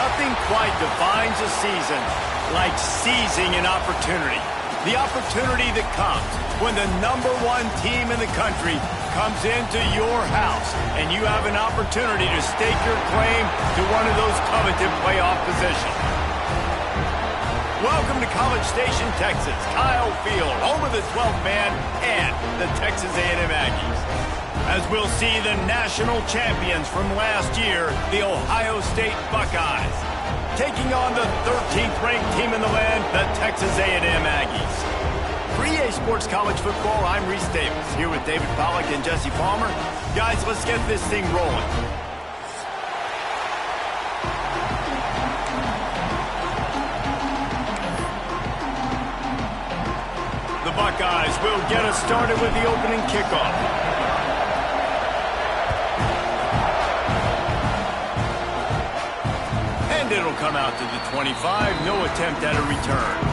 Nothing quite defines a season like seizing an opportunity. The opportunity that comes when the #1 team in the country comes into your house and you have an opportunity to stake your claim to one of those coveted playoff positions. Welcome to College Station, Texas, Kyle Field, home of the 12th man and the Texas A&M Aggies. As we'll see the national champions from last year, the Ohio State Buckeyes, taking on the 13th ranked team in the land, the Texas A&M Aggies. For EA Sports College Football, I'm Reese Davis, here with David Pollack and Jesse Palmer. Guys, let's get this thing rolling. The Buckeyes will get us started with the opening kickoff. And it'll come out to the 25. No attempt at a return.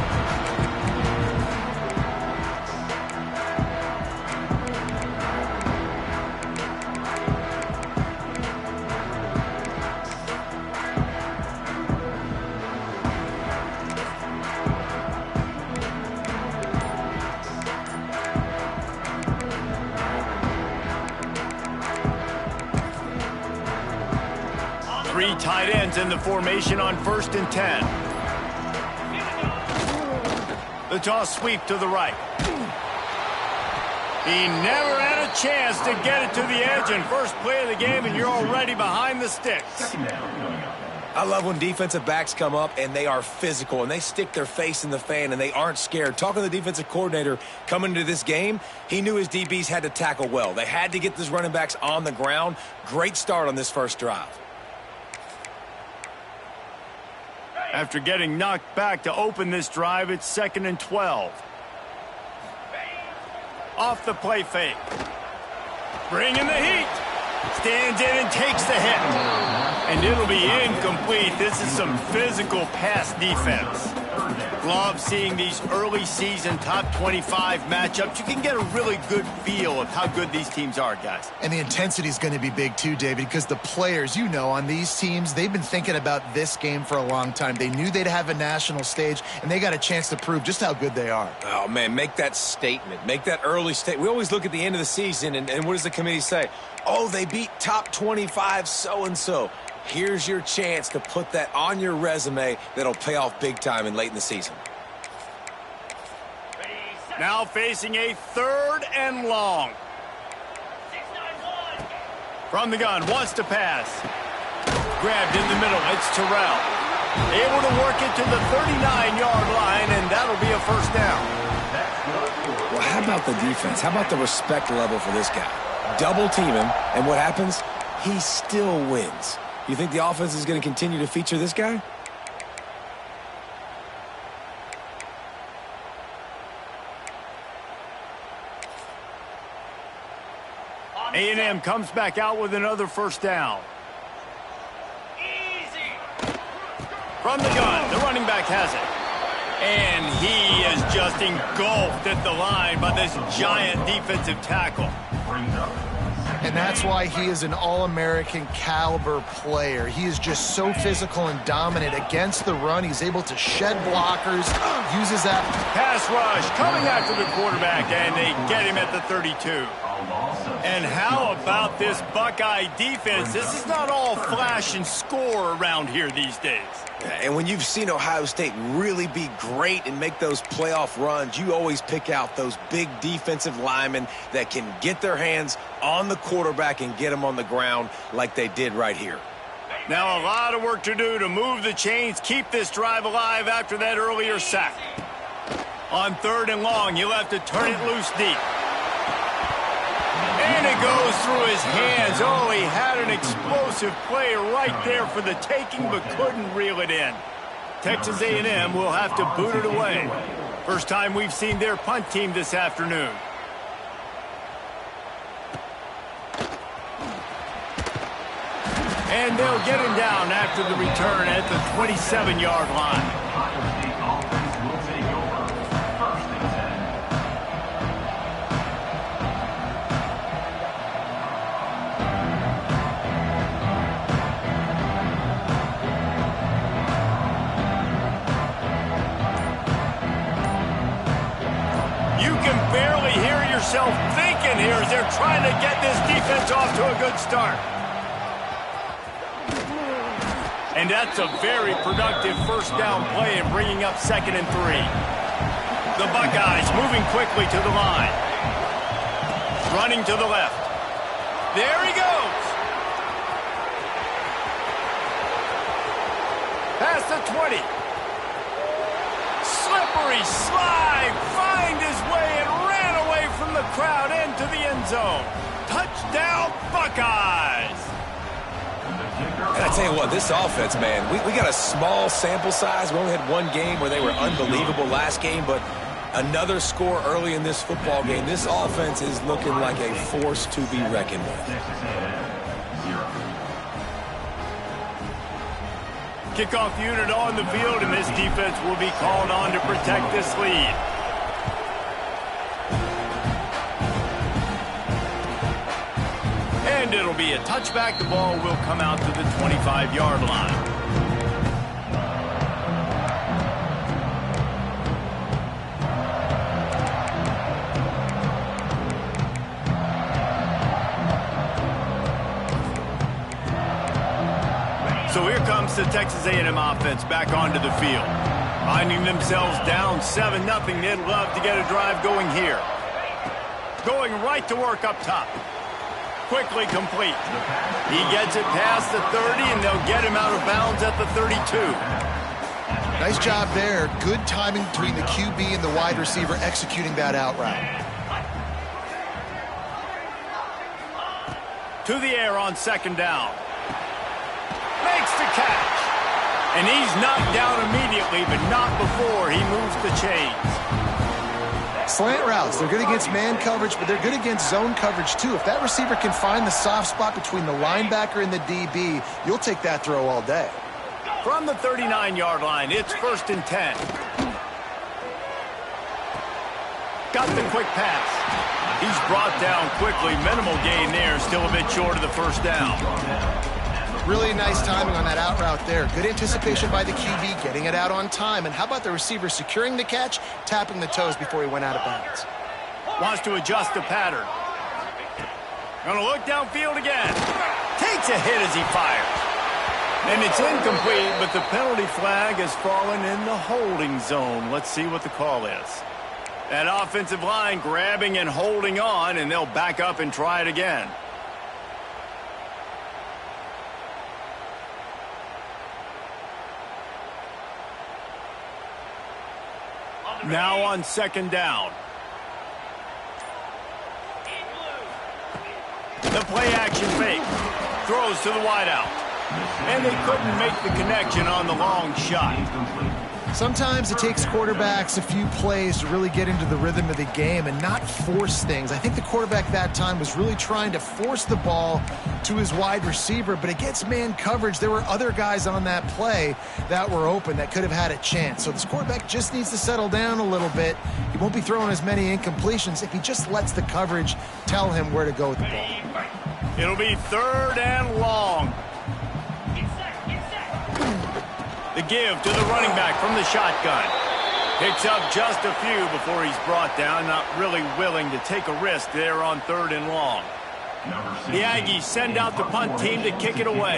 Three tight ends in the formation on 1st and 10. The toss sweep to the right. He never had a chance to get it to the edge, and first play of the game, and you're already behind the sticks. I love when defensive backs come up and they are physical and they stick their face in the fan and they aren't scared. Talking to the defensive coordinator coming into this game, he knew his DBs had to tackle well. They had to get these running backs on the ground. Great start on this first drive. After getting knocked back to open this drive, it's 2nd and 12. Off the play fake. Bringing the heat. Stands in and takes the hit. And it'll be incomplete. This is some physical pass defense. Love seeing these early season top 25 matchups. You can get a really good feel of how good these teams are, guys. And the intensity is going to be big too, David, because the players, you know, on these teams, they've been thinking about this game for a long time. They knew they'd have a national stage, and they got a chance to prove just how good they are. Oh, man, make that statement. Make that early statement. We always look at the end of the season, and what does the committee say? Oh, they beat top 25 so-and-so. Here's your chance to put that on your resume that'll pay off big time and late in the season. Now facing a 3rd and long. From the gun, wants to pass. Grabbed in the middle, it's Terrell. Able to work it to the 39-yard line, and that'll be a first down. Well, how about the defense? How about the respect level for this guy? Double team him, and what happens? He still wins. You think the offense is going to continue to feature this guy? A&M comes back out with another first down. From the gun, the running back has it. And he is just engulfed at the line by this giant defensive tackle. And that's why he is an All-American caliber player. He is just so physical and dominant against the run. He's able to shed blockers, uses that. Pass rush coming after the quarterback, and they get him at the 32. And how about this Buckeye defense? This is not all flash and score around here these days. And when you've seen Ohio State really be great and make those playoff runs, you always pick out those big defensive linemen that can get their hands on the quarterback and get him on the ground like they did right here. Now a lot of work to do to move the chains, keep this drive alive after that earlier sack. On 3rd and long, he'll have to turn it loose deep. And it goes through his hands. Oh, he had an explosive play right there for the taking, but couldn't reel it in. Texas A&M will have to boot it away. First time we've seen their punt team this afternoon. And they'll get him down after the return at the 27-yard line. barely hear yourself thinking here as they're trying to get this defense off to a good start. And that's a very productive first down play and bringing up 2nd and 3. The Buckeyes moving quickly to the line. Running to the left. There he goes. Past the 20. Slippery slide. Find his way and ran away from the crowd into the end zone. Touchdown, Buckeyes. And I tell you what, this offense, man, we got a small sample size. We only had one game where they were unbelievable last game, but another score early in this football game. This offense is looking like a force to be reckoned with. Kickoff unit on the field, and this defense will be called on to protect this lead. And it'll be a touchback. The ball will come out to the 25-yard line. So here comes the Texas A&M offense back onto the field. Finding themselves down 7-0. They'd love to get a drive going here. Going right to work up top. Quickly complete. He gets it past the 30, and they'll get him out of bounds at the 32. Nice job there. Good timing between the QB and the wide receiver executing that out route. To the air on 2nd down. Makes the catch. And he's knocked down immediately, but not before he moves the chains. Slant routes, they're good against man coverage, but they're good against zone coverage too. If that receiver can find the soft spot between the linebacker and the DB, you'll take that throw all day. From the 39-yard line, it's 1st and 10. Got the quick pass. He's brought down quickly. Minimal gain there, still a bit short of the 1st down. Really nice timing on that out route there. Good anticipation by the QB, getting it out on time. And how about the receiver securing the catch, tapping the toes before he went out of bounds? Wants to adjust the pattern. Gonna look downfield again. Takes a hit as he fires. And it's incomplete, but the penalty flag has fallen in the holding zone. Let's see what the call is. That offensive line grabbing and holding on, and they'll back up and try it again. Now on 2nd down. The play action fake. Throws to the wideout. And they couldn't make the connection on the long shot. Sometimes it takes quarterbacks a few plays to really get into the rhythm of the game and not force things. I think the quarterback that time was really trying to force the ball to his wide receiver, but against man coverage, there were other guys on that play that were open that could have had a chance. So this quarterback just needs to settle down a little bit. He won't be throwing as many incompletions if he just lets the coverage tell him where to go with the ball. It'll be 3rd and long. The give to the running back from the shotgun. Picks up just a few before he's brought down. Not really willing to take a risk there on 3rd and long. The Aggies send out the punt team to kick it away.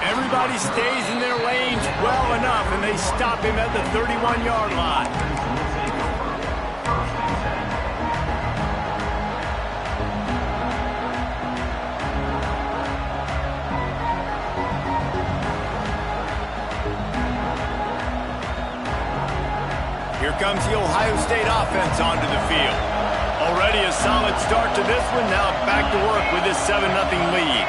Everybody stays in their lanes well enough, and they stop him at the 31-yard line. Here comes the Ohio State offense onto the field. Already a solid start to this one. Now back to work with this 7-0 lead.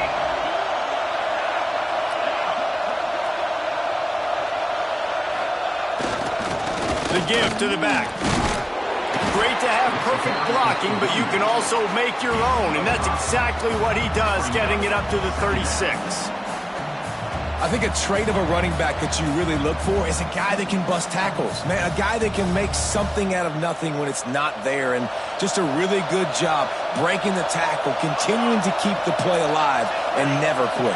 The give to the back. Great to have perfect blocking, but you can also make your own, and that's exactly what he does, getting it up to the 36. I think a trait of a running back that you really look for is a guy that can bust tackles. Man, a guy that can make something out of nothing when it's not there. And just a really good job breaking the tackle, continuing to keep the play alive, and never quit.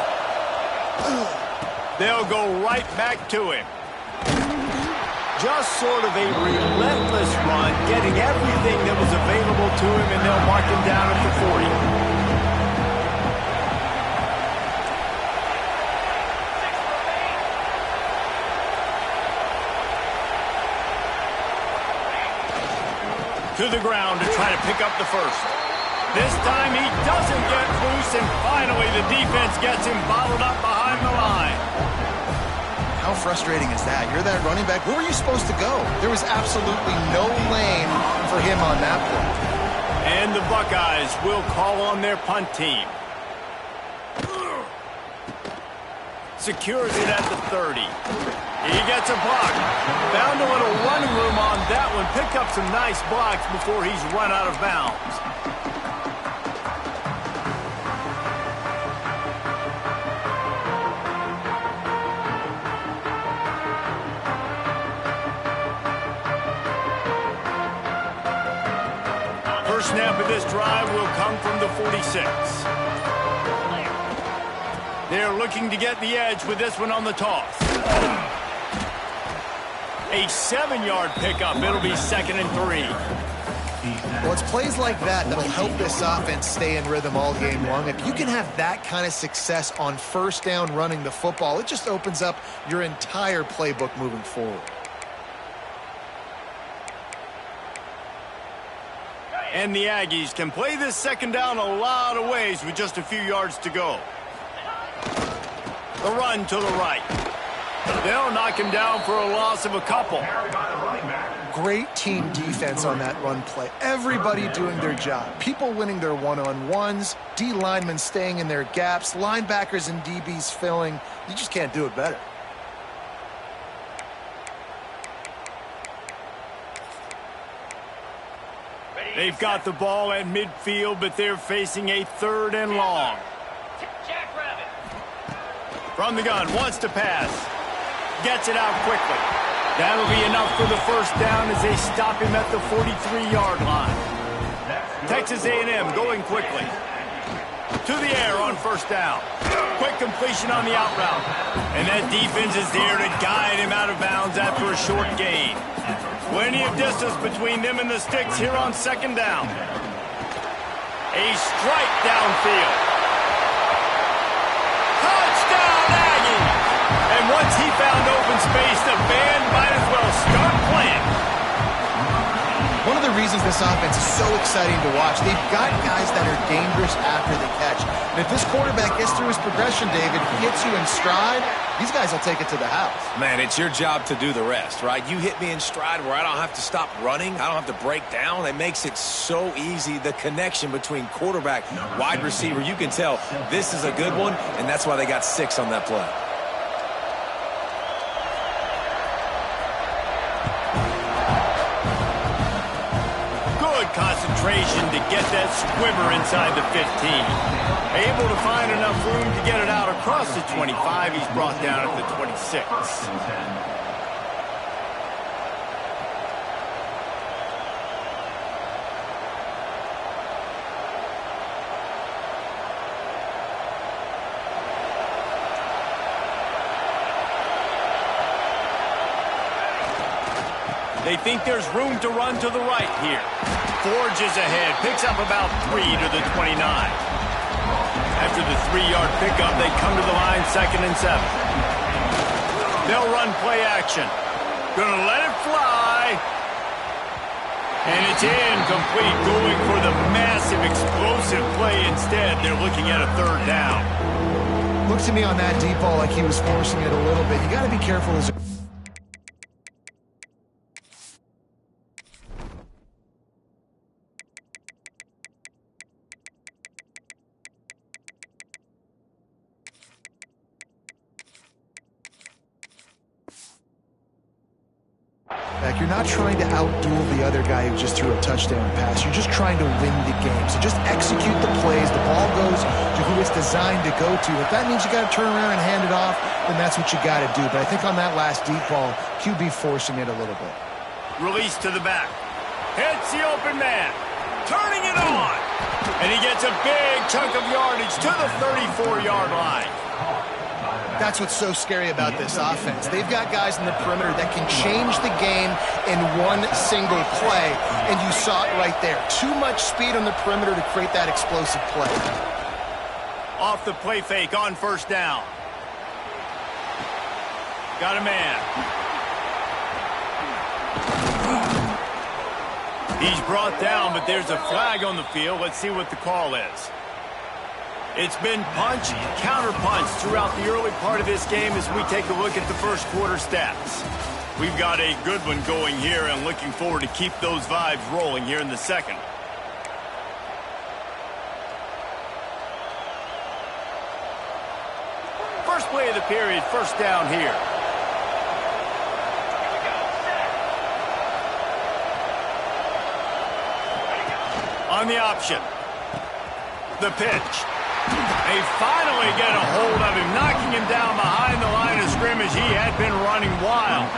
They'll go right back to him. Just sort of a relentless run, getting everything that was available to him, and they'll mark him down at the 40. To the ground to try to pick up the first. This time he doesn't get loose, and finally the defense gets him bottled up behind the line. How frustrating is that? You're that running back. Where were you supposed to go? There was absolutely no lane for him on that play. And the Buckeyes will call on their punt team. Secures it at the 30. He gets a block. Found a little running room on that one. Picked up some nice blocks before he's run out of bounds. First snap of this drive will come from the 46. They're looking to get the edge with this one on the toss. A 7-yard pickup. It'll be 2nd and 3. Well, it's plays like that that'll help this offense stay in rhythm all game long. If you can have that kind of success on first down running the football, it just opens up your entire playbook moving forward. And the Aggies can play this second down a lot of ways with just a few yards to go. The run to the right. They'll knock him down for a loss of a couple. Great team defense on that run play. Everybody doing their job. People winning their one-on-ones, D linemen staying in their gaps, linebackers and DBs filling. You just can't do it better. They've got the ball at midfield, but they're facing a 3rd and long. From the gun, wants to pass. Gets it out quickly. That'll be enough for the first down as they stop him at the 43-yard line. Texas A&M going quickly. To the air on first down. Quick completion on the out route. And that defense is there to guide him out of bounds after a short gain. Plenty of distance between them and the sticks here on second down. A strike downfield. Touchdown, Aggies! And once he found open space, the band might as well start playing. One of the reasons this offense is so exciting to watch, they've got guys that are dangerous after the catch. And if this quarterback gets through his progression, David, hits you in stride, these guys will take it to the house. Man, it's your job to do the rest, right? You hit me in stride where I don't have to stop running. I don't have to break down. It makes it so easy. The connection between quarterback, wide receiver, you can tell this is a good one, and that's why they got 6 on that play. Concentration to get that squibber inside the 15. Able to find enough room to get it out across the 25. He's brought down at the 26. They think there's room to run to the right here. Forges ahead, picks up about 3 to the 29. After the 3-yard pickup, they come to the line 2nd and 7. They'll run play action. Gonna let it fly. And it's incomplete, going for the massive explosive play instead. They're looking at a 3rd down. Looks to me on that deep ball like he was forcing it a little bit. You got to be careful as a You're not trying to outduel the other guy who just threw a touchdown pass. You're just trying to win the game. So just execute the plays. The ball goes to who it's designed to go to. If that means you got to turn around and hand it off, then that's what you got to do. But I think on that last deep ball, QB forcing it a little bit. Release to the back. Hits the open man. Turning it on. And he gets a big chunk of yardage to the 34-yard line. That's what's so scary about this offense. They've got guys in the perimeter that can change the game in one single play, and you saw it right there. Too much speed on the perimeter to create that explosive play. Off the play fake on first down. Got a man. He's brought down, but there's a flag on the field. Let's see what the call is. It's been punch, counter-punch throughout the early part of this game as we take a look at the first quarter stats. We've got a good one going here and looking forward to keep those vibes rolling here in the second. First play of the period, first down here. On the option. The pitch. They finally get a hold of him, knocking him down behind the line of scrimmage. He had been running wild.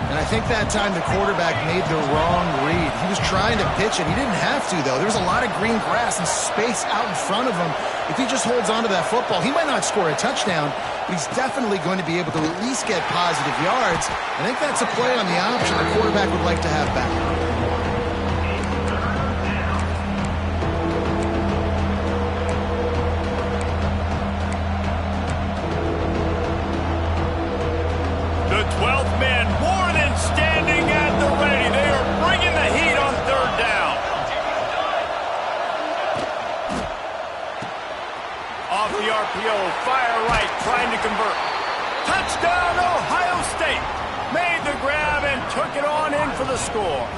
And I think that time the quarterback made the wrong read. He was trying to pitch it. He didn't have to, though. There was a lot of green grass and space out in front of him. If he just holds on to that football, he might not score a touchdown, but he's definitely going to be able to at least get positive yards. I think that's a play on the option the quarterback would like to have back. The 12th man more than standing at the ready. They are bringing the heat on third down. Off the RPO, fire right, trying to convert. Touchdown, Ohio State. Made the grab and took it on in for the score.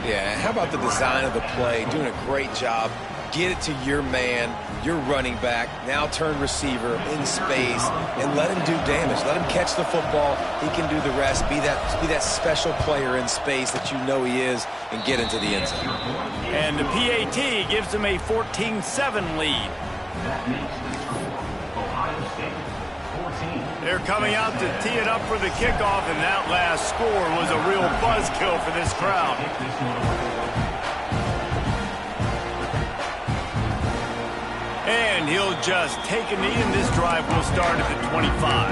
Yeah, how about the design of the play? Doing a great job. Get it to your man, your running back, now turn receiver in space, and let him do damage. Let him catch the football. He can do the rest. Be that special player in space that you know he is, and get into the end zone. And the PAT gives them a 14-7 lead. They're coming out to tee it up for the kickoff, and that last score was a real buzzkill for this crowd. And he'll just take a knee, and this drive will start at the 25.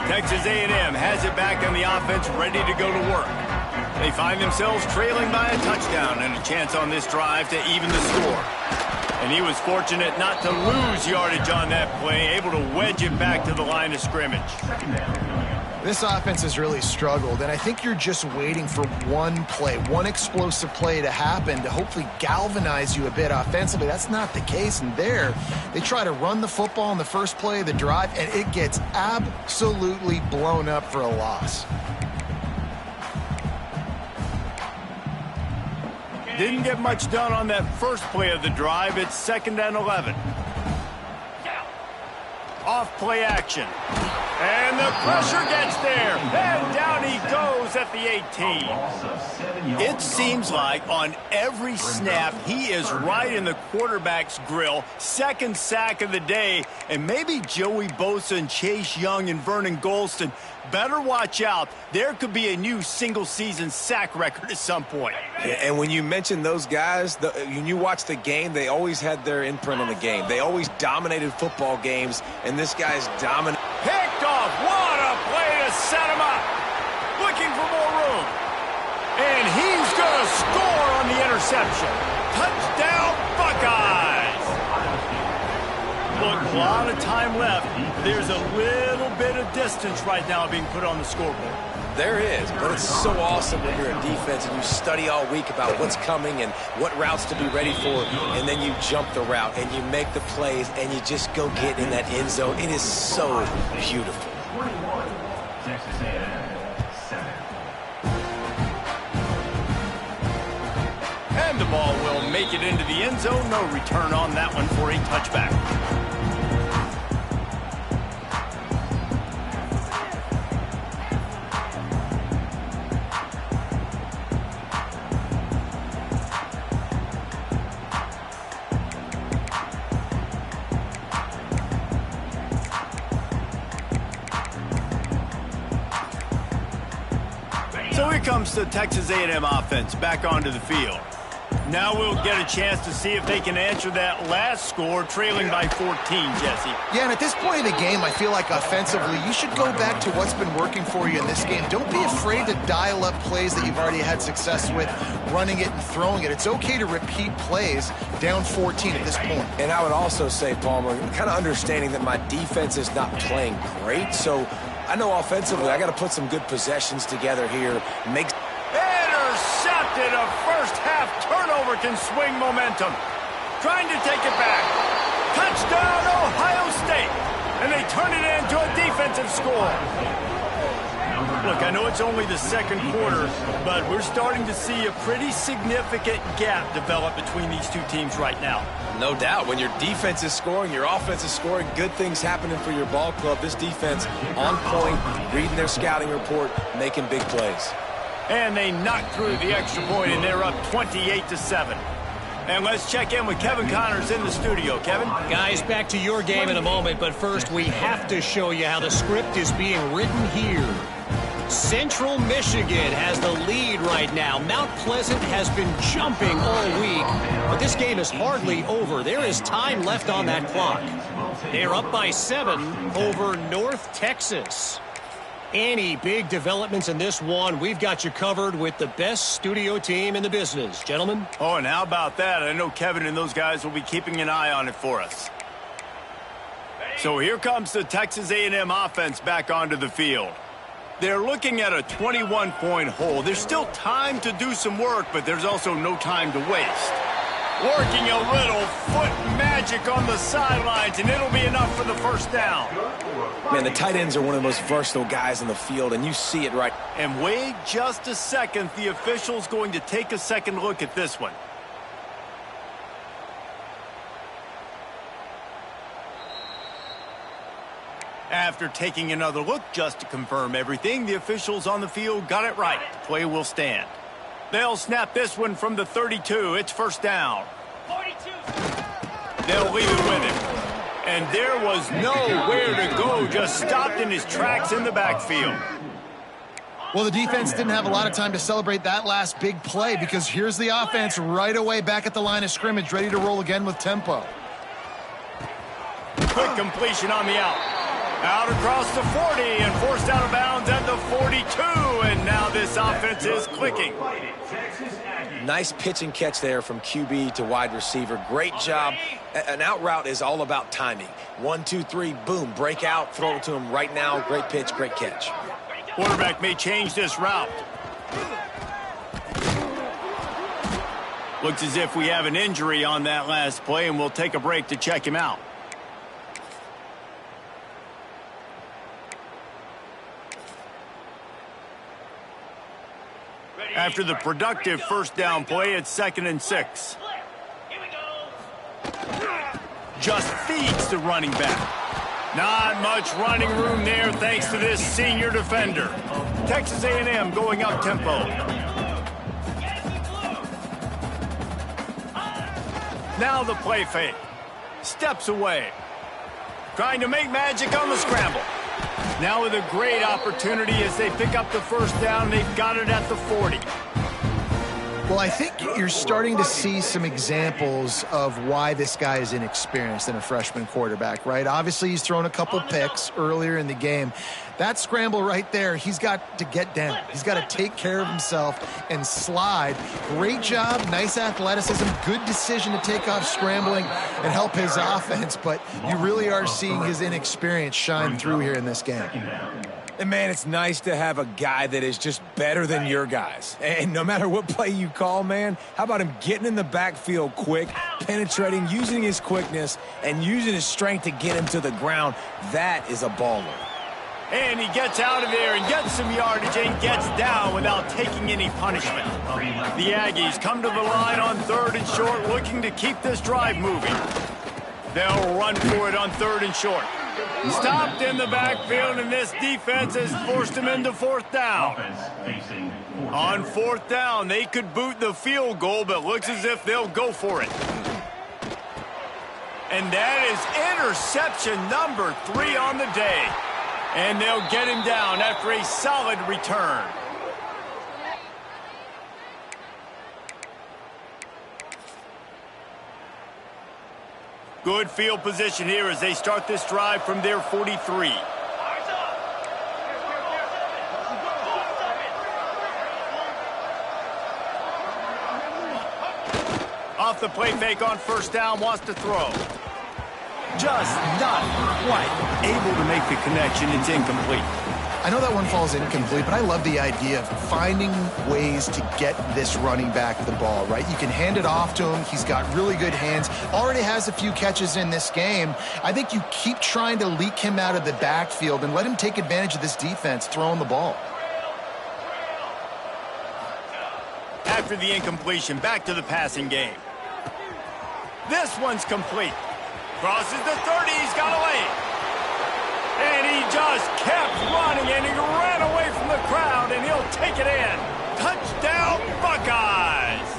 Texas A&M has it back on the offense, ready to go to work. They find themselves trailing by a touchdown and a chance on this drive to even the score. And he was fortunate not to lose yardage on that play, able to wedge it back to the line of scrimmage. This offense has really struggled, and I think you're just waiting for one play, one explosive play to happen to hopefully galvanize you a bit offensively. That's not the case, and there, they try to run the football in the first play of the drive, and it gets absolutely blown up for a loss. Didn't get much done on that first play of the drive. It's 2nd and 11. Off play action. And the pressure gets there. And down he goes at the 18. It seems like on every snap, he is right in the quarterback's grill. Second sack of the day. And maybe Joey Bosa and Chase Young and Vernon Golston better watch out. There could be a new single-season sack record at some point. And when you mention those guys, when you watch the game, they always had their imprint on the game. They always dominated football games, and this guy's dominant. Picked off. What a play to set him up. Looking for more room. And he's going to score on the interception. Touchdown, Buckeyes. Look, a lot of time left. There's a little bit of distance right now being put on the scoreboard. There is, but it's so awesome when you're a defense and you study all week about what's coming and what routes to be ready for, and then you jump the route and you make the plays and you just go get in that end zone. It is so beautiful. And the ball will make it into the end zone. No return on that one for a touchback. So here comes the Texas A&M offense back onto the field. Now we'll get a chance to see if they can answer that last score, trailing by 14, Jesse. Yeah, and at this point in the game, I feel like offensively, you should go back to what's been working for you in this game. Don't be afraid to dial up plays that you've already had success with, running it and throwing it. It's okay to repeat plays down 14 at this point. And I would also say, Palmer, kind of understanding that my defense is not playing great, so I know offensively I got to put some good possessions together here. Intercepted. A first-half turnover can swing momentum. Trying to take it back. Touchdown, Ohio State. And they turn it into a defensive score. Look, I know it's only the second quarter, but we're starting to see a pretty significant gap develop between these two teams right now. No doubt. When your defense is scoring, your offense is scoring, good things happening for your ball club. This defense on point, reading their scouting report, making big plays. And they knocked through the extra point, and they're up 28-7. And let's check in with Kevin Connors in the studio. Kevin? Guys, back to your game in a moment, but first we have to show you how the script is being written here. Central Michigan has the lead right now. Mount Pleasant has been jumping all week, but this game is hardly over. There is time left on that clock. They're up by 7 over North Texas. Any big developments in this one, we've got you covered with the best studio team in the business. Gentlemen? Oh, and how about that? I know Kevin and those guys will be keeping an eye on it for us. So here comes the Texas A&M offense back onto the field. They're looking at a 21-point hole. There's still time to do some work, but there's also no time to waste. Working a little foot magic on the sidelines, and it'll be enough for the first down. Man, the tight ends are one of the most versatile guys in the field, and you see it right. And wait just a second. The official's going to take a second look at this one. After taking another look just to confirm everything, the officials on the field got it right. The play will stand. They'll snap this one from the 32. It's first down. 42. They'll leave it with him. And there was nowhere to go, just stopped in his tracks in the backfield. Well, the defense didn't have a lot of time to celebrate that last big play because here's the offense right away back at the line of scrimmage, ready to roll again with tempo. Quick completion on the out. Out across the 40 and forced out of bounds at the 42. And now this offense is clicking. Nice pitch and catch there from QB to wide receiver. Great job. An out route is all about timing. 1, 2, 3, boom, break out, throw it to him right now. Great pitch, great catch. Quarterback may change this route. Looks as if we have an injury on that last play, and we'll take a break to check him out. After the productive first down play, it's 2nd and 6. Just feeds the running back. Not much running room there thanks to this senior defender. Texas A&M going up tempo. Now the play fake. Steps away. Trying to make magic on the scramble. Now with a great opportunity as they pick up the first down. They've got it at the 40. Well, I think you're starting to see some examples of why this guy is inexperienced in a freshman quarterback, right? Obviously, he's thrown a couple picks earlier in the game. That scramble right there, he's got to get down. He's got to take care of himself and slide. Great job, nice athleticism, good decision to take off scrambling and help his offense, but you really are seeing his inexperience shine through here in this game. And, man, it's nice to have a guy that is just better than your guys. And no matter what play you call, man, how about him getting in the backfield quick, penetrating, using his quickness, and using his strength to get him to the ground? That is a baller. And he gets out of there and gets some yardage and gets down without taking any punishment. The Aggies come to the line on 3rd and short, looking to keep this drive moving. They'll run for it on 3rd and short. Stopped in the backfield, and this defense has forced him into 4th down. On 4th down, they could boot the field goal, but looks as if they'll go for it. And that is interception number 3 on the day. And they'll get him down after a solid return. Good field position here as they start this drive from their 43. Off the play fake on first down, wants to throw. Just not quite able to make the connection. It's incomplete. I know that one falls incomplete, but I love the idea of finding ways to get this running back the ball, right? You can hand it off to him. He's got really good hands. Already has a few catches in this game. I think you keep trying to leak him out of the backfield and let him take advantage of this defense throwing the ball. After the incompletion, back to the passing game. This one's complete. Crosses the 30, he's got away. And he just kept running, and he ran away from the crowd, and he'll take it in. Touchdown, Buckeyes!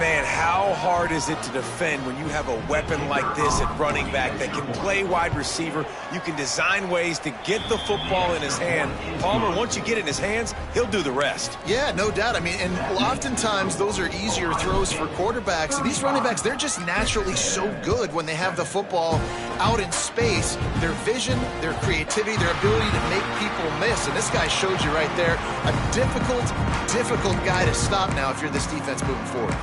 Man, how hard is it to defend when you have a weapon like this at running back that can play wide receiver? You can design ways to get the football in his hand. Palmer, once you get it in his hands, he'll do the rest. Yeah, no doubt. I mean, and oftentimes those are easier throws for quarterbacks. And these running backs, they're just naturally so good when they have the football out in space. Their vision, their creativity, their ability to make people miss. And this guy showed you right there a difficult guy to stop now if you're this defense moving forward.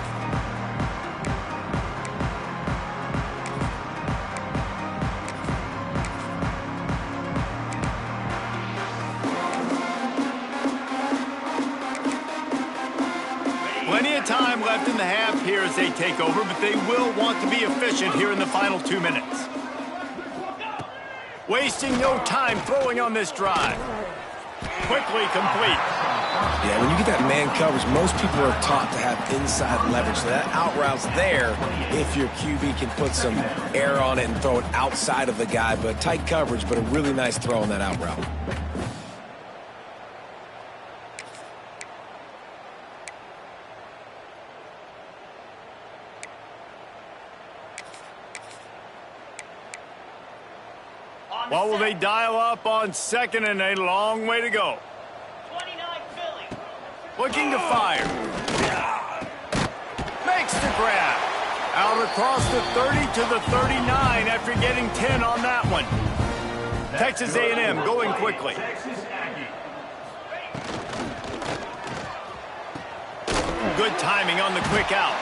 Plenty of time left in the half here as they take over, but they will want to be efficient here in the final 2 minutes. Wasting no time throwing on this drive. Quickly complete. Yeah, when you get that man coverage, most people are taught to have inside leverage. So that out route's there if your QB can put some air on it and throw it outside of the guy. But tight coverage, but a really nice throw on that out route. What will they dial up on second and a long way to go? 29 Philly. Looking to fire. Makes the grab. Out across the 30 to the 39 after getting 10 on that one. Texas A&M going quickly. Good timing on the quick out.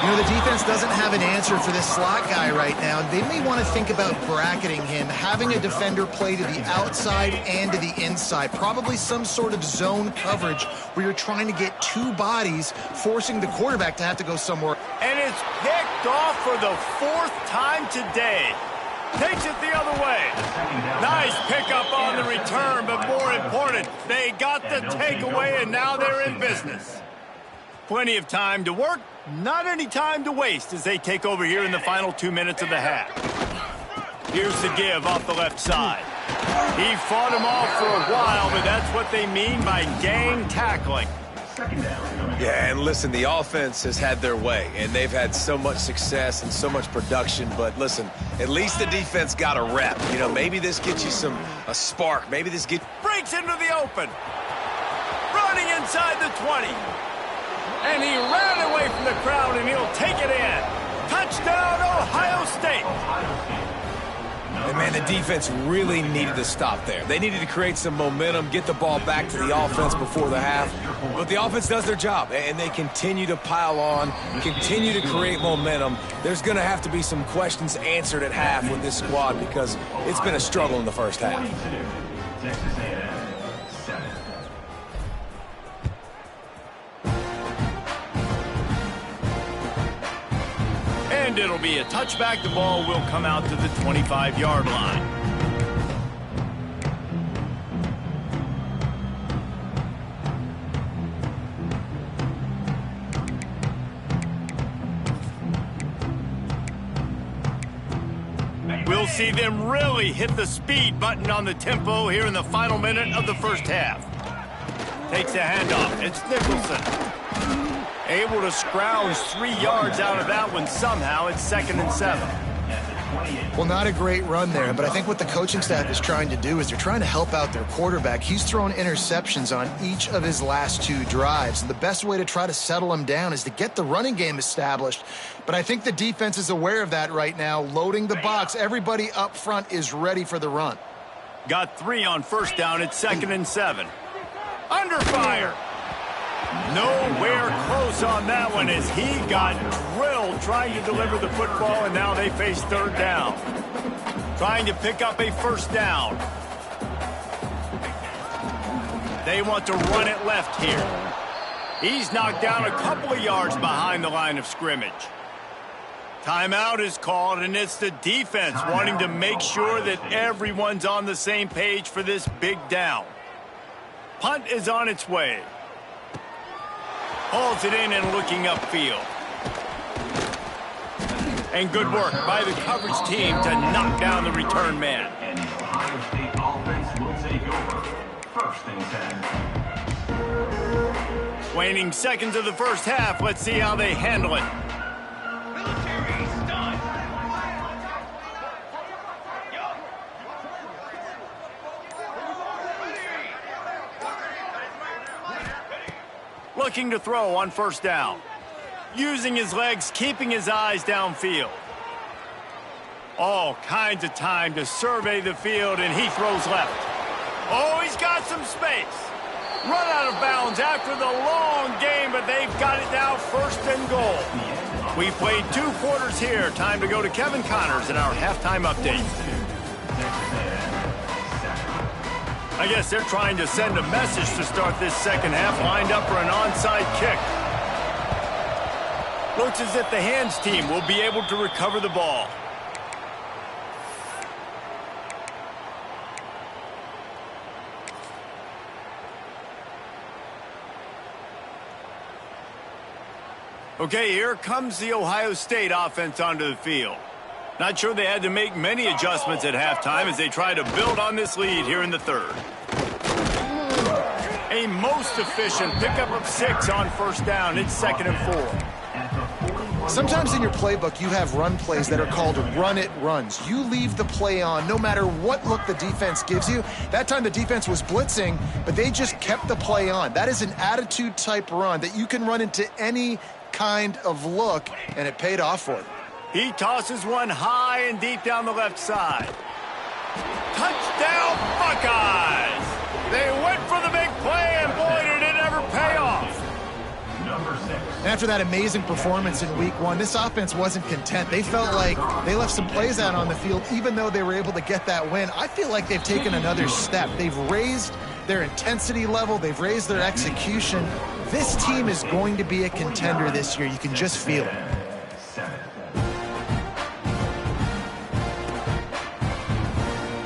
You know, the defense doesn't have an answer for this slot guy right now. They may want to think about bracketing him, having a defender play to the outside and to the inside. Probably some sort of zone coverage where you're trying to get two bodies, forcing the quarterback to have to go somewhere. And it's picked off for the 4th time today. Takes it the other way. Nice pickup on the return, but more important, they got the takeaway, and now they're in business. Plenty of time to work, not any time to waste as they take over here in the final 2 minutes of the half. Here's the give off the left side. He fought him off for a while, but that's what they mean by gang tackling. Yeah, and listen, the offense has had their way, and they've had so much success and so much production. But listen, at least the defense got a rep. You know, maybe this gets you a spark. Maybe this gets... Breaks into the open. Running inside the 20. And he ran away from the crowd, and he'll take it in. Touchdown, Ohio State. And, man, the defense really needed to stop there. They needed to create some momentum, get the ball back to the offense before the half. But the offense does their job, and they continue to pile on, continue to create momentum. There's going to have to be some questions answered at half with this squad because it's been a struggle in the first half. And it'll be a touchback. The ball will come out to the 25-yard line. We'll see them really hit the speed button on the tempo here in the final minute of the first half. Takes a handoff. It's Nicholson. Able to scrounge 3 yards out of that one somehow. It's 2nd and 7. Well, not a great run there, but I think what the coaching staff is trying to do is they're trying to help out their quarterback. He's thrown interceptions on each of his last 2 drives, and the best way to try to settle him down is to get the running game established. But I think the defense is aware of that right now, loading the box. Everybody up front is ready for the run. Got 3 on first down. It's 2nd and 7. Under fire. Nowhere close on that one as he got drilled trying to deliver the football, and now they face 3rd down. Trying to pick up a first down. They want to run it left here. He's knocked down a couple of yards behind the line of scrimmage. Timeout is called, and it's the defense wanting to make sure that everyone's on the same page for this big down. Punt is on its way. Hauls it in and looking upfield. And good work by the coverage team to knock down the return man. And the Ohio State offense will take over. 1st and 10. Waning seconds of the first half. Let's see how they handle it. Military stun. Looking to throw on first down. Using his legs, keeping his eyes downfield. All kinds of time to survey the field, and he throws left. Oh, he's got some space. Run out of bounds after the long game, but they've got it now 1st and goal. We played 2 quarters here. Time to go to Kevin Connors in our halftime update. I guess they're trying to send a message to start this second half, lined up for an onside kick. Looks as if the hands team will be able to recover the ball. Okay, here comes the Ohio State offense onto the field. Not sure they had to make many adjustments at halftime as they try to build on this lead here in the 3rd. A most efficient pickup of 6 on first down. It's 2nd and 4. Sometimes in your playbook, you have run plays that are called run-it runs. You leave the play on no matter what look the defense gives you. That time the defense was blitzing, but they just kept the play on. That is an attitude-type run that you can run into any kind of look, and it paid off for them. He tosses one high and deep down the left side. Touchdown, Buckeyes! They went for the big play, and boy, did it ever pay off. Number 6. After that amazing performance in week 1, this offense wasn't content. They felt like they left some plays out on the field, even though they were able to get that win. I feel like they've taken another step. They've raised their intensity level. They've raised their execution. This team is going to be a contender this year. You can just feel it.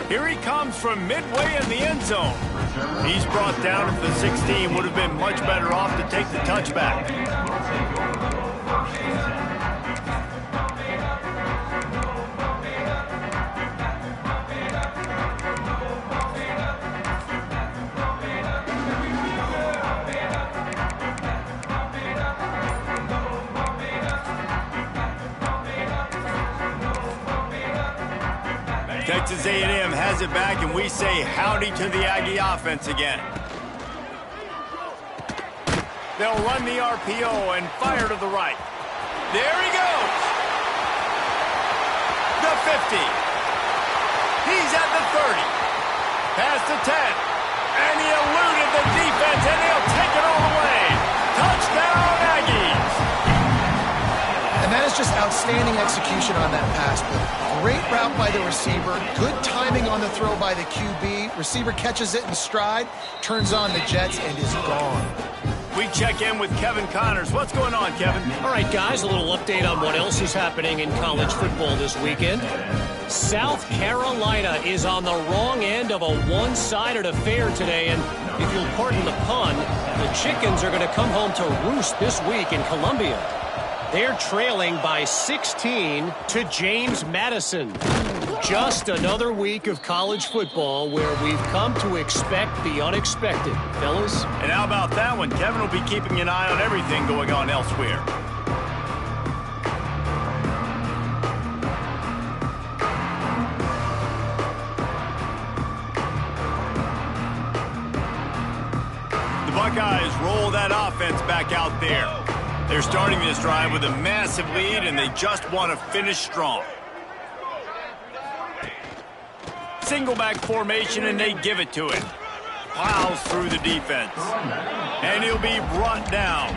Here he comes from midway in the end zone. He's brought down at the 16. Would have been much better off to take the touchback. Texas A&M has it back, and we say howdy to the Aggie offense again. They'll run the RPO and fire to the right. There he goes. The 50. He's at the 30. Past the 10. And he eluded the defense, and he'll take it all the way. Touchdown, Aggies. And that is just outstanding execution on that pass play. Great route by the receiver. Good timing on the throw by the QB. Receiver catches it in stride, turns on the jets, and is gone. We check in with Kevin Connors. What's going on, Kevin? All right, guys, a little update on what else is happening in college football this weekend. South Carolina is on the wrong end of a one-sided affair today, and if you'll pardon the pun, the Chickens are going to come home to roost this week in Columbia. They're trailing by 16 to James Madison. Just another week of college football where we've come to expect the unexpected, fellas. And how about that one? Kevin will be keeping an eye on everything going on elsewhere. that offense back out there. They're starting this drive with a massive lead, and they just want to finish strong. Single back formation, and they give it to him. Plows through the defense. And he'll be brought down.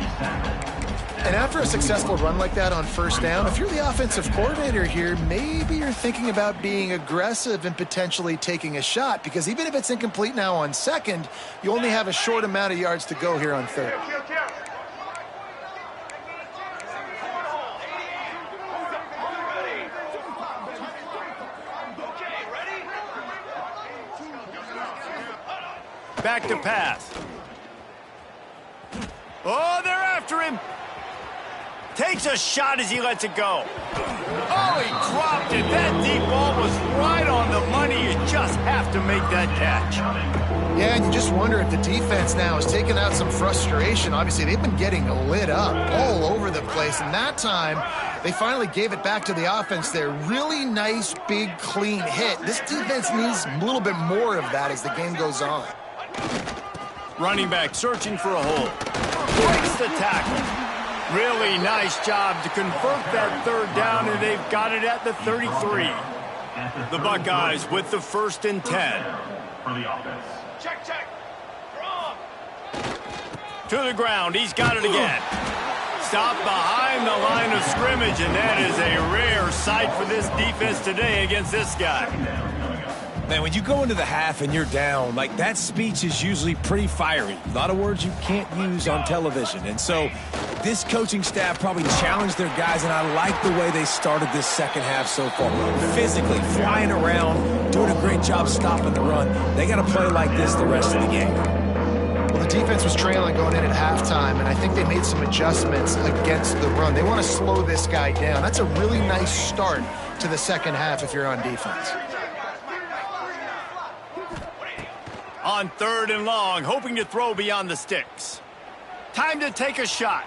And after a successful run like that on first down, if you're the offensive coordinator here, maybe you're thinking about being aggressive and potentially taking a shot, because even if it's incomplete now on second, you only have a short amount of yards to go here on third. Back to pass. Oh, they're after him. Takes a shot as he lets it go. Oh, he dropped it. That deep ball was right on the money. You just have to make that catch. Yeah, and you just wonder if the defense now has taken out some frustration. Obviously, they've been getting lit up all over the place, and that time they finally gave it back to the offense there. Really nice, big, clean hit. This defense needs a little bit more of that as the game goes on. Running back searching for a hole. Breaks the tackle. Really nice job to convert that third down, and they've got it at the 33. The Buckeyes with the 1st and 10. For the offense. Check, check. Wrong. To the ground. He's got it again. Stopped behind the line of scrimmage, and that is a rare sight for this defense today against this guy. Man, when you go into the half and you're down, like, that speech is usually pretty fiery. A lot of words you can't use on television. And so this coaching staff probably challenged their guys, and I like the way they started this second half so far. Physically, flying around, doing a great job stopping the run. They got to play like this the rest of the game. Well, the defense was trailing going in at halftime, and I think they made some adjustments against the run. They want to slow this guy down. That's a really nice start to the second half if you're on defense. On 3rd and long, hoping to throw beyond the sticks. Time to take a shot.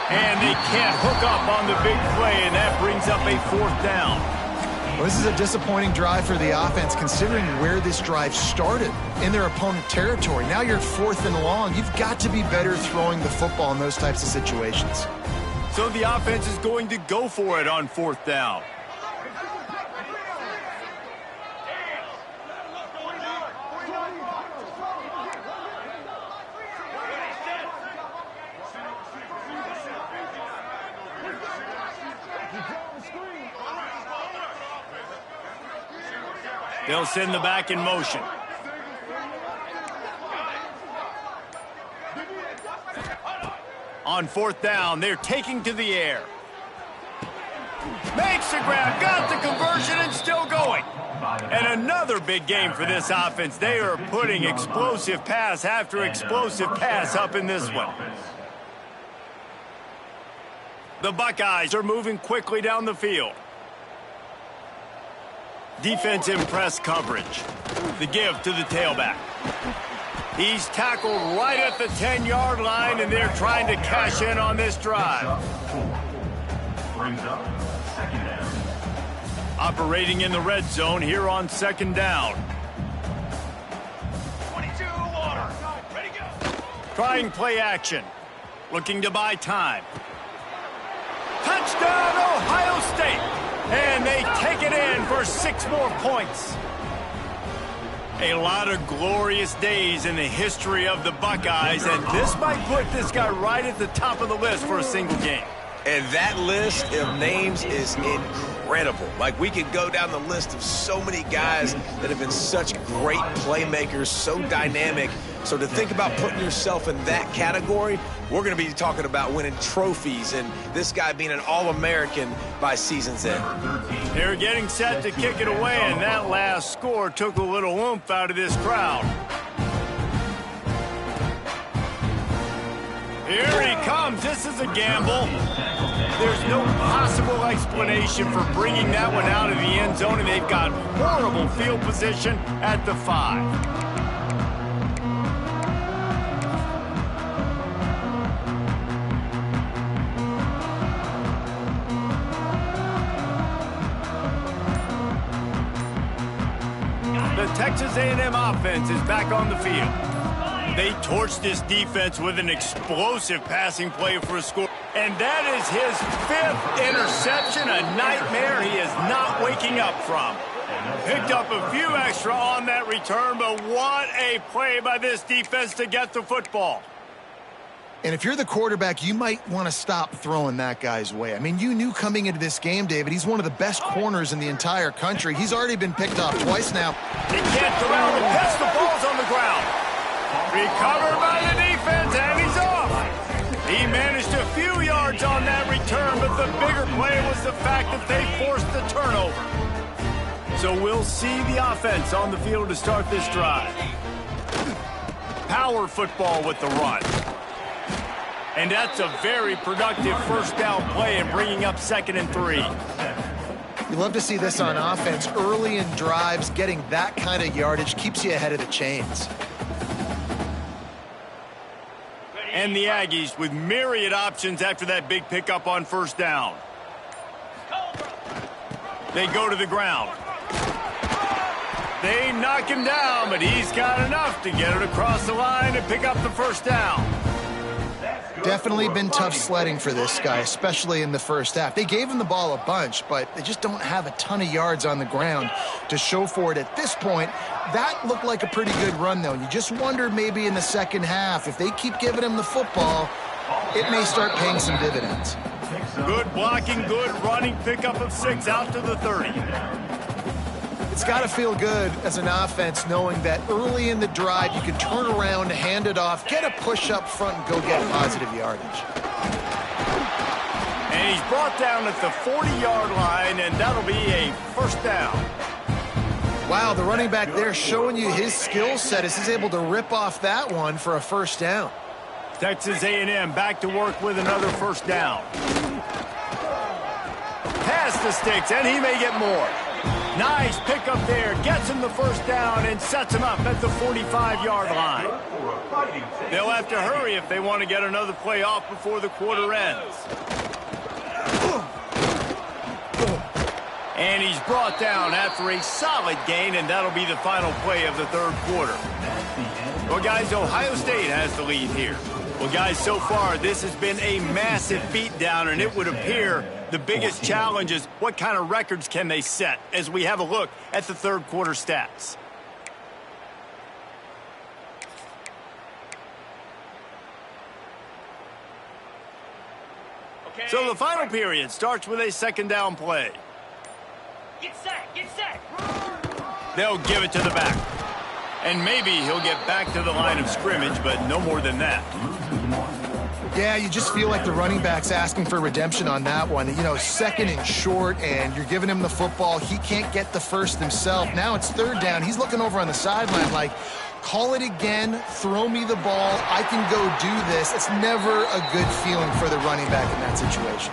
And they can't hook up on the big play, and that brings up a 4th down. Well, this is a disappointing drive for the offense, considering where this drive started, in their opponent territory. Now you're 4th and long. You've got to be better throwing the football in those types of situations. So the offense is going to go for it on 4th down. They'll send the back in motion. On 4th down, they're taking to the air. Makes the grab, got the conversion, and still going. And another big game for this offense. They are putting explosive pass after explosive pass up in this one. The Buckeyes are moving quickly down the field. Defense in press coverage. The give to the tailback. He's tackled right at the 10-yard line, and they're trying to cash in on this drive. Brings up 2nd down. Operating in the red zone here on 2nd down. 22 water. Ready, go. Trying play action. Looking to buy time. Touchdown, Ohio State! And they take it in for 6 more points. A lot of glorious days in the history of the Buckeyes, and this might put this guy right at the top of the list for a single game. And that list of names is incredible. Like, we could go down the list of so many guys that have been such great playmakers, so dynamic. So to think about putting yourself in that category, we're going to be talking about winning trophies and this guy being an All-American by season's end. They're getting set to kick it away, and that last score took a little oomph out of this crowd. Here he comes. This is a gamble. There's no possible explanation for bringing that one out of the end zone, and they've got horrible field position at the 5. The Texas A&M offense is back on the field. They torched this defense with an explosive passing play for a score. And that is his 5th interception, a nightmare he is not waking up from. Picked up a few extra on that return, but what a play by this defense to get the football. And if you're the quarterback, you might want to stop throwing that guy's way. I mean, you knew coming into this game, David, he's one of the best corners in the entire country. He's already been picked off twice now. He can't throw out the pass. The ball's on the ground. Recovered by the defense, and he's off. He managed a few yards on that return, but the bigger play was the fact that they forced the turnover. So we'll see the offense on the field to start this drive. Power football with the run. And that's a very productive first down play and bringing up 2nd and 3. You love to see this on offense. Early in drives, getting that kind of yardage keeps you ahead of the chains. And the Aggies with myriad options after that big pickup on first down. They go to the ground. They knock him down, but he's got enough to get it across the line and pick up the first down. Definitely been tough sledding for this guy, especially in the first half. They gave him the ball a bunch, but they just don't have a ton of yards on the ground to show for it at this point. That looked like a pretty good run, though. You just wonder maybe in the second half, if they keep giving him the football, it may start paying some dividends. Good blocking, good running, pickup of 6 out to the 30. It's got to feel good as an offense knowing that early in the drive you can turn around, hand it off, get a push up front, and go get positive yardage. And he's brought down at the 40-yard line, and that'll be a first down. Wow, the running back there showing you his skill set as he's able to rip off that one for a first down. Texas A&M back to work with another first down. Pass the sticks, and he may get more. Nice pickup there, gets him the first down and sets him up at the 45-yard line. They'll have to hurry if they want to get another play off before the quarter ends. And he's brought down after a solid gain, and that'll be the final play of the third quarter. Well, guys, Ohio State has the lead here. Well, guys, so far this has been a massive beatdown, and it would appear the biggest challenge is what kind of records can they set as we have a look at the third quarter stats. Okay. So the final period starts with a second down play. Get set, get set. They'll give it to the back. And maybe he'll get back to the line of scrimmage, but no more than that. Yeah, you just feel like the running back's asking for redemption on that one. You know, 2nd and short, and you're giving him the football. He can't get the first himself. Now it's 3rd down. He's looking over on the sideline like, call it again, throw me the ball, I can go do this. It's never a good feeling for the running back in that situation.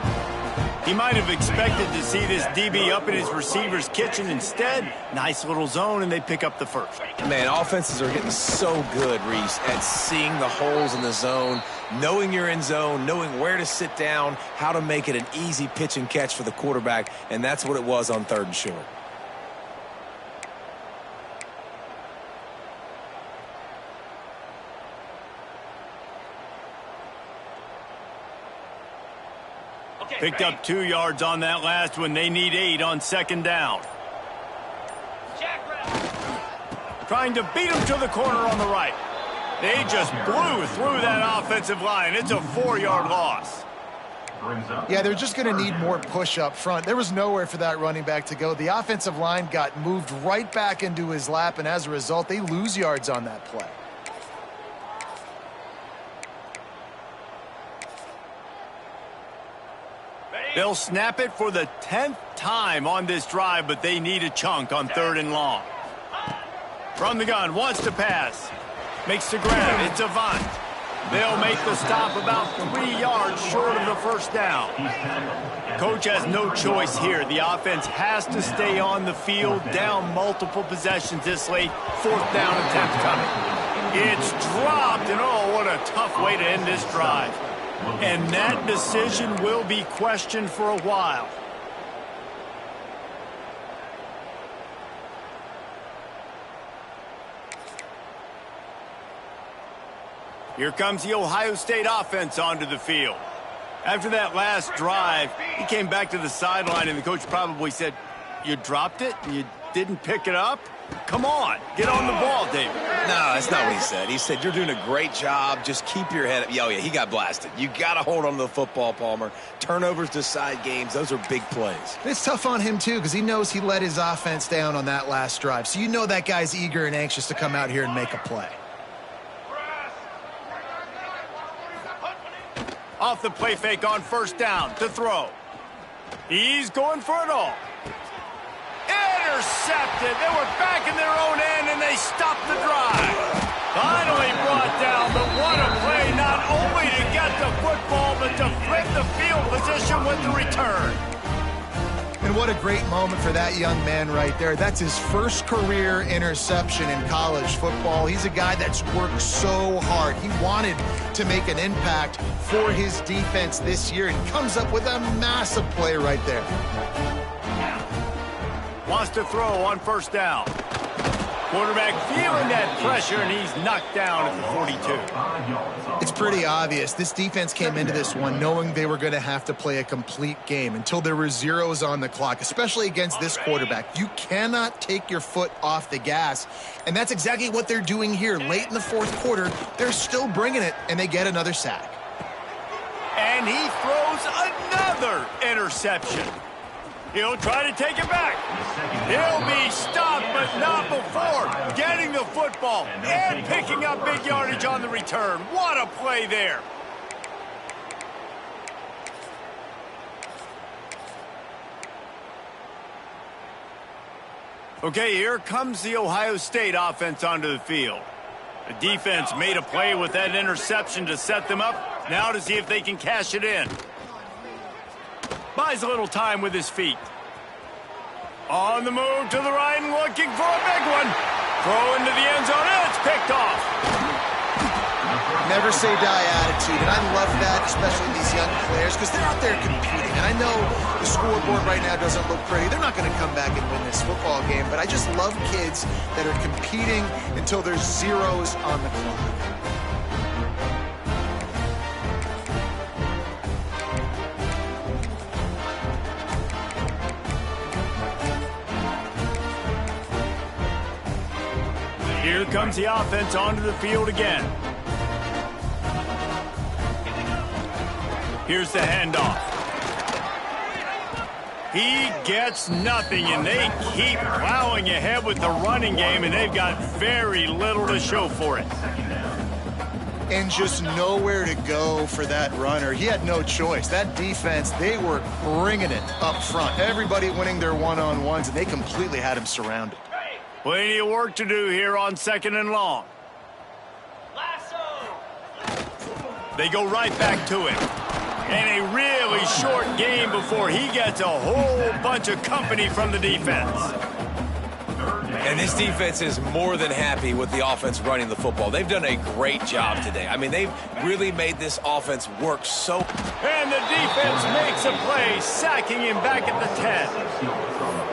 He might have expected to see this DB up in his receiver's kitchen. Instead, nice little zone, and they pick up the first. Man, offenses are getting so good, Reese, at seeing the holes in the zone, knowing you're in zone, knowing where to sit down, how to make it an easy pitch and catch for the quarterback, and that's what it was on 3rd and short. Picked up 2 yards on that last one. They need 8 on 2nd down. Trying to beat him to the corner on the right. They just blew through that offensive line. It's a 4-yard loss. Yeah, they're just going to need more push up front. There was nowhere for that running back to go. The offensive line got moved right back into his lap, and as a result, they lose yards on that play. They'll snap it for the 10th time on this drive, but they need a chunk on 3rd and long. From the gun, wants to pass. Makes the grab. It's Avant. They'll make the stop about 3 yards short of the first down. Coach has no choice here. The offense has to stay on the field, down multiple possessions this late. 4th down attempt coming. It's dropped, and oh, what a tough way to end this drive. And that decision will be questioned for a while. Here comes the Ohio State offense onto the field. After that last drive, he came back to the sideline, and the coach probably said, "You dropped it? You didn't pick it up? Come on, get on the ball, David." No, that's not what he said. He said, "You're doing a great job. Just keep your head up." Oh, yeah, he got blasted. You got to hold on to the football, Palmer. Turnovers decide games. Those are big plays. It's tough on him, too, because he knows he let his offense down on that last drive. So you know that guy's eager and anxious to come out here and make a play. Off the play fake on first down to throw. He's going for it all. Intercepted. They were back in their own end, and they stopped the drive. Finally brought down, but what a play, not only to get the football, but to flip the field position with the return. And what a great moment for that young man right there. That's his first career interception in college football. He's a guy that's worked so hard. He wanted to make an impact for his defense this year and comes up with a massive play right there. Wants to throw on first down. Quarterback feeling that pressure, and he's knocked down at the 42. It's pretty obvious. This defense came into this one knowing they were going to have to play a complete game until there were zeros on the clock, especially against this quarterback. You cannot take your foot off the gas, and that's exactly what they're doing here. Late in the fourth quarter, they're still bringing it, and they get another sack. And he throws another interception. He'll try to take it back. He'll be stopped, but not before getting the football and picking up big yardage on the return. What a play there. Okay, here comes the Ohio State offense onto the field. The defense made a play with that interception to set them up. Now to see if they can cash it in. Buys a little time with his feet. On the move to the right and looking for a big one. Throw into the end zone, and it's picked off. Never say die attitude, and I love that, especially these young players, because they're out there competing. And I know the scoreboard right now doesn't look pretty. They're not going to come back and win this football game, but I just love kids that are competing until there's zeros on the clock. Here comes the offense onto the field again. Here's the handoff. He gets nothing, and they keep plowing ahead with the running game, and they've got very little to show for it. And just nowhere to go for that runner. He had no choice. That defense, they were bringing it up front. Everybody winning their one-on-ones, and they completely had him surrounded. Plenty of work to do here on second and long. They go right back to him. And a really short game before he gets a whole bunch of company from the defense. And this defense is more than happy with the offense running the football. They've done a great job today. I mean, they've really made this offense work so. And the defense makes a play, sacking him back at the 10.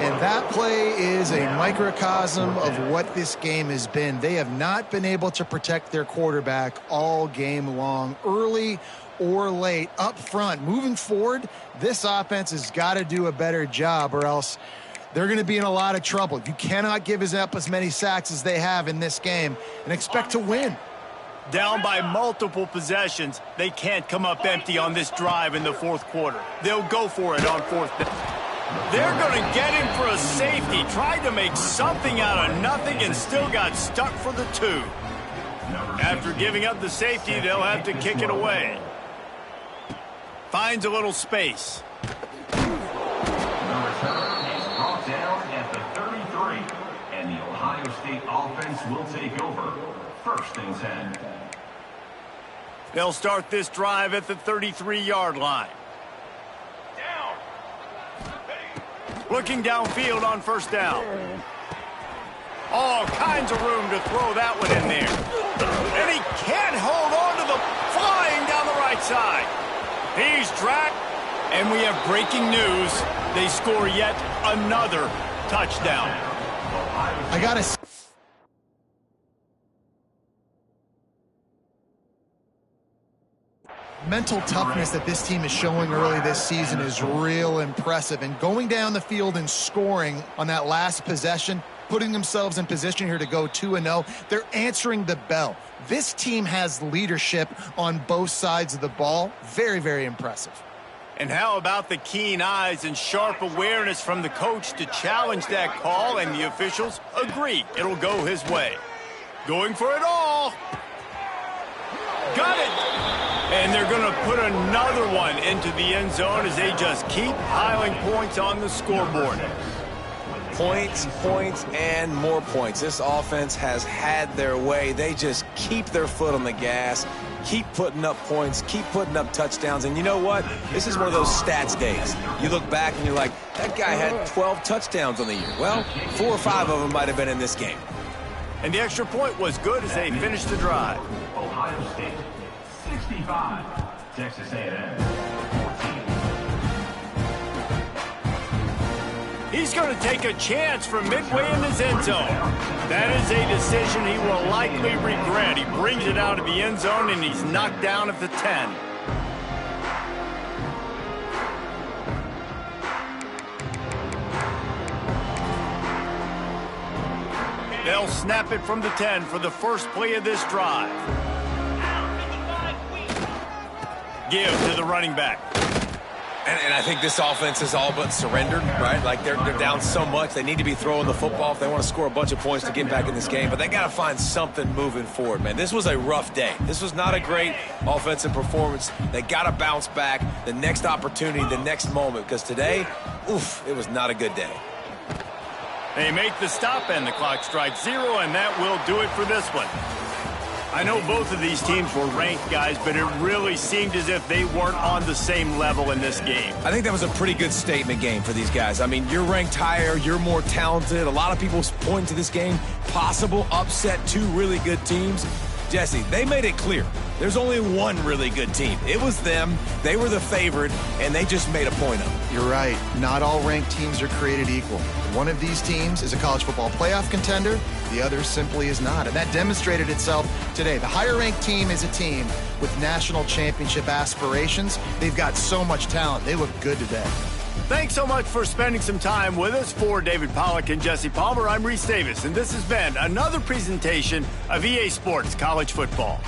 And that play is a microcosm of what this game has been. They have not been able to protect their quarterback all game long, early or late, up front. Moving forward, this offense has got to do a better job, or else they're going to be in a lot of trouble. You cannot give up as many sacks as they have in this game and expect to win. Down by multiple possessions, they can't come up empty on this drive in the fourth quarter. They'll go for it on fourth down. They're going to get him for a safety. Tried to make something out of nothing and still got stuck for the 2. After giving up the safety, they'll have to kick it away. Finds a little space. Number 7 is brought down at the 33, and the Ohio State offense will take over. First and 10. They'll start this drive at the 33-yard line. Looking downfield on first down. All kinds of room to throw that one in there. And he can't hold on to the flying down the right side. He's dragged. And we have breaking news. They score yet another touchdown. I got to mental toughness that this team is showing early this season is real impressive. And going down the field and scoring on that last possession, putting themselves in position here to go 2-0, they're answering the bell. This team has leadership on both sides of the ball. Very, very impressive. And how about the keen eyes and sharp awareness from the coach to challenge that call, and the officials agree it'll go his way. Going for it all. Got it. And they're going to put another one into the end zone as they just keep piling points on the scoreboard. Points, points, and more points. This offense has had their way. They just keep their foot on the gas, keep putting up points, keep putting up touchdowns. And you know what? This is one of those stats days. You look back and you're like, that guy had 12 touchdowns on the year. Well, 4 or 5 of them might have been in this game. And the extra point was good as they finished the drive. Ohio State, 65. Texas A&M, 14. He's going to take a chance from midway in his end zone. That is a decision he will likely regret. He brings it out of the end zone, and he's knocked down at the 10. They'll snap it from the 10 for the first play of this drive. Give to the running back. And I think this offense is all but surrendered, right? Like they're down so much. They need to be throwing the football if they want to score a bunch of points to get back in this game. But they got to find something moving forward, man. This was a rough day. This was not a great offensive performance. They got to bounce back the next opportunity, the next moment. Because today, oof, it was not a good day. They make the stop, and the clock strikes 0, and that will do it for this one. I know both of these teams were ranked, guys, but it really seemed as if they weren't on the same level in this game. I think that was a pretty good statement game for these guys. I mean, you're ranked higher, you're more talented. A lot of people point to this game, possible upset, 2 really good teams. Jesse, they made it clear. There's only one really good team. It was them. They were the favorite, and they just made a point of it. You're right. Not all ranked teams are created equal. One of these teams is a college football playoff contender. The other simply is not. And that demonstrated itself today. The higher-ranked team is a team with national championship aspirations. They've got so much talent. They look good today. Thanks so much for spending some time with us. For David Pollack and Jesse Palmer, I'm Reese Davis, and this has been another presentation of EA Sports College Football.